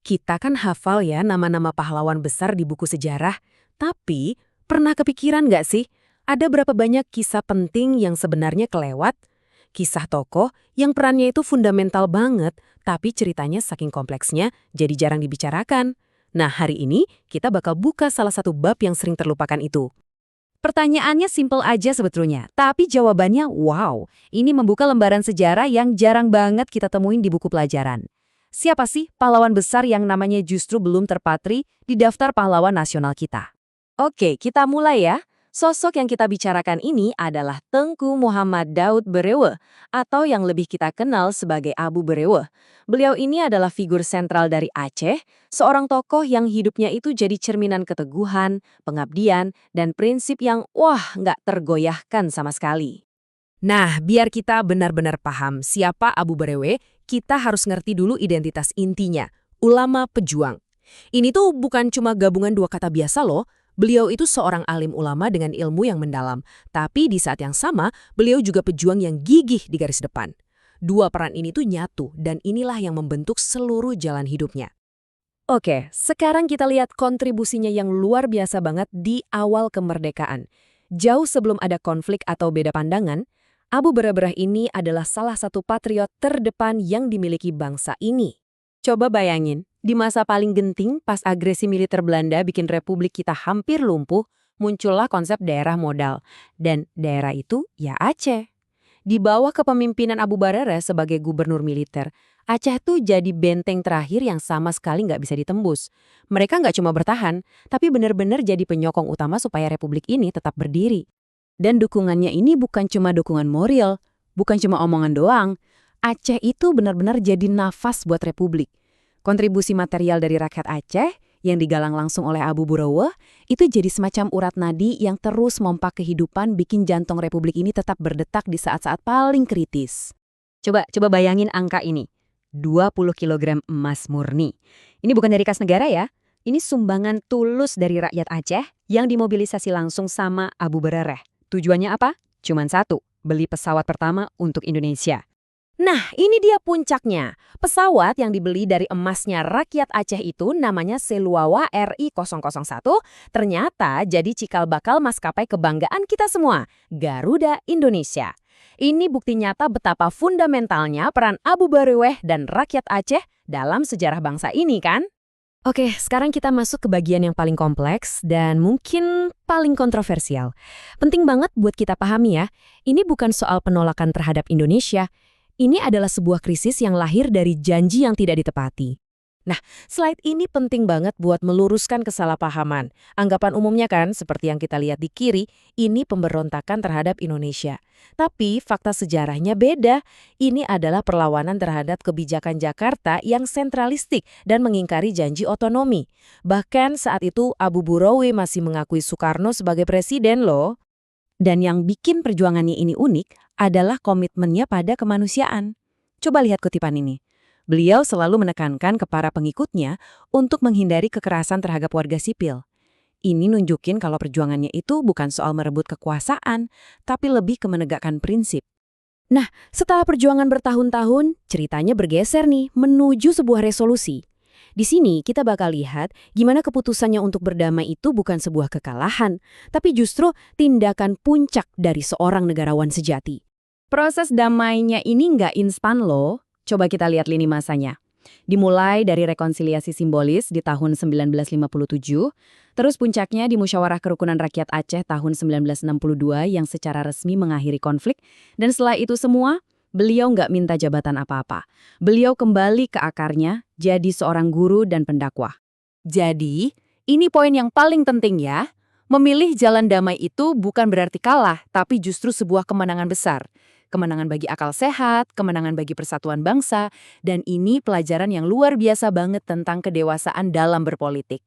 Kita kan hafal ya nama-nama pahlawan besar di buku sejarah, tapi pernah kepikiran nggak sih, ada berapa banyak kisah penting yang sebenarnya kelewat? Kisah tokoh yang perannya itu fundamental banget, tapi ceritanya saking kompleksnya jadi jarang dibicarakan. Nah, hari ini kita bakal buka salah satu bab yang sering terlupakan itu. Pertanyaannya simpel aja sebetulnya, tapi jawabannya wow. Ini membuka lembaran sejarah yang jarang banget kita temuin di buku pelajaran. Siapa sih pahlawan besar yang namanya justru belum terpatri di daftar pahlawan nasional kita? Oke, kita mulai ya. Sosok yang kita bicarakan ini adalah Tengku Muhammad Daud Berewe, atau yang lebih kita kenal sebagai Abu Berewe. Beliau ini adalah figur sentral dari Aceh, seorang tokoh yang hidupnya itu jadi cerminan keteguhan, pengabdian, dan prinsip yang nggak tergoyahkan sama sekali. Nah, biar kita benar-benar paham siapa Abu Berewe, kita harus ngerti dulu identitas intinya, ulama pejuang. Ini tuh bukan cuma gabungan dua kata biasa loh. Beliau itu seorang alim ulama dengan ilmu yang mendalam, tapi di saat yang sama, beliau juga pejuang yang gigih di garis depan. Dua peran ini tuh nyatu, dan inilah yang membentuk seluruh jalan hidupnya. Oke, sekarang kita lihat kontribusinya yang luar biasa banget di awal kemerdekaan. Jauh sebelum ada konflik atau beda pandangan, Abu Berewe ini adalah salah satu patriot terdepan yang dimiliki bangsa ini. Coba bayangin, di masa paling genting pas agresi militer Belanda bikin republik kita hampir lumpuh, muncullah konsep daerah modal. Dan daerah itu ya Aceh. Di bawah kepemimpinan Abu Berewe sebagai gubernur militer, Aceh tuh jadi benteng terakhir yang sama sekali nggak bisa ditembus. Mereka nggak cuma bertahan, tapi benar-benar jadi penyokong utama supaya republik ini tetap berdiri. Dan dukungannya ini bukan cuma dukungan moral, bukan cuma omongan doang. Aceh itu benar-benar jadi nafas buat republik. Kontribusi material dari rakyat Aceh yang digalang langsung oleh Abu Berewe itu jadi semacam urat nadi yang terus mompa kehidupan bikin jantung republik ini tetap berdetak di saat-saat paling kritis. Coba bayangin angka ini. 20 kilogram emas murni. Ini bukan dari kas negara ya. Ini sumbangan tulus dari rakyat Aceh yang dimobilisasi langsung sama Abu Berewe. Tujuannya apa? Cuman satu, beli pesawat pertama untuk Indonesia. Nah, ini dia puncaknya. Pesawat yang dibeli dari emasnya rakyat Aceh itu namanya Seluawa RI-001 ternyata jadi cikal bakal maskapai kebanggaan kita semua, Garuda Indonesia. Ini bukti nyata betapa fundamentalnya peran Abu Berewe dan rakyat Aceh dalam sejarah bangsa ini kan? Oke, sekarang kita masuk ke bagian yang paling kompleks dan mungkin paling kontroversial. Penting banget buat kita pahami ya, ini bukan soal penolakan terhadap Indonesia. Ini adalah sebuah krisis yang lahir dari janji yang tidak ditepati. Nah, slide ini penting banget buat meluruskan kesalahpahaman. Anggapan umumnya kan, seperti yang kita lihat di kiri, ini pemberontakan terhadap Indonesia. Tapi fakta sejarahnya beda. Ini adalah perlawanan terhadap kebijakan Jakarta yang sentralistik dan mengingkari janji otonomi. Bahkan saat itu Abu Berewe masih mengakui Soekarno sebagai presiden loh. Dan yang bikin perjuangannya ini unik adalah komitmennya pada kemanusiaan. Coba lihat kutipan ini. Beliau selalu menekankan ke para pengikutnya untuk menghindari kekerasan terhadap warga sipil. Ini nunjukin kalau perjuangannya itu bukan soal merebut kekuasaan, tapi lebih ke menegakkan prinsip. Nah, setelah perjuangan bertahun-tahun, ceritanya bergeser nih menuju sebuah resolusi. Di sini kita bakal lihat gimana keputusannya untuk berdamai itu bukan sebuah kekalahan, tapi justru tindakan puncak dari seorang negarawan sejati. Proses damainya ini nggak instan loh. Coba kita lihat lini masanya. Dimulai dari rekonsiliasi simbolis di tahun 1957, terus puncaknya di Musyawarah Kerukunan Rakyat Aceh tahun 1962 yang secara resmi mengakhiri konflik, dan setelah itu semua, beliau nggak minta jabatan apa-apa. Beliau kembali ke akarnya, jadi seorang guru dan pendakwah. Jadi, ini poin yang paling penting ya. Memilih jalan damai itu bukan berarti kalah, tapi justru sebuah kemenangan besar. Kemenangan bagi akal sehat, kemenangan bagi persatuan bangsa, dan ini pelajaran yang luar biasa banget tentang kedewasaan dalam berpolitik.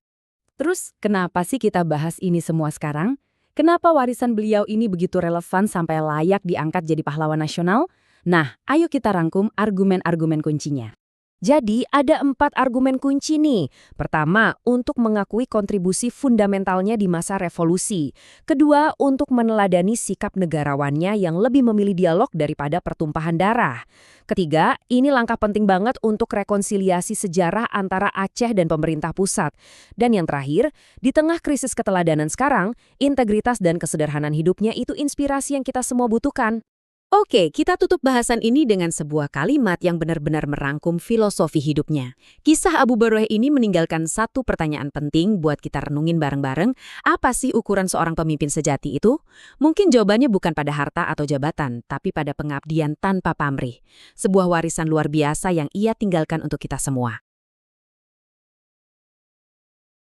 Terus, kenapa sih kita bahas ini semua sekarang? Kenapa warisan beliau ini begitu relevan sampai layak diangkat jadi pahlawan nasional? Nah, ayo kita rangkum argumen-argumen kuncinya. Jadi, ada 4 argumen kunci nih. Pertama, untuk mengakui kontribusi fundamentalnya di masa revolusi. Kedua, untuk meneladani sikap negarawannya yang lebih memilih dialog daripada pertumpahan darah. Ketiga, ini langkah penting banget untuk rekonsiliasi sejarah antara Aceh dan pemerintah pusat. Dan yang terakhir, di tengah krisis keteladanan sekarang, integritas dan kesederhanaan hidupnya itu inspirasi yang kita semua butuhkan. Oke, kita tutup bahasan ini dengan sebuah kalimat yang benar-benar merangkum filosofi hidupnya. Kisah Abu Baroeh ini meninggalkan satu pertanyaan penting buat kita renungin bareng-bareng. Apa sih ukuran seorang pemimpin sejati itu? Mungkin jawabannya bukan pada harta atau jabatan, tapi pada pengabdian tanpa pamrih. Sebuah warisan luar biasa yang ia tinggalkan untuk kita semua.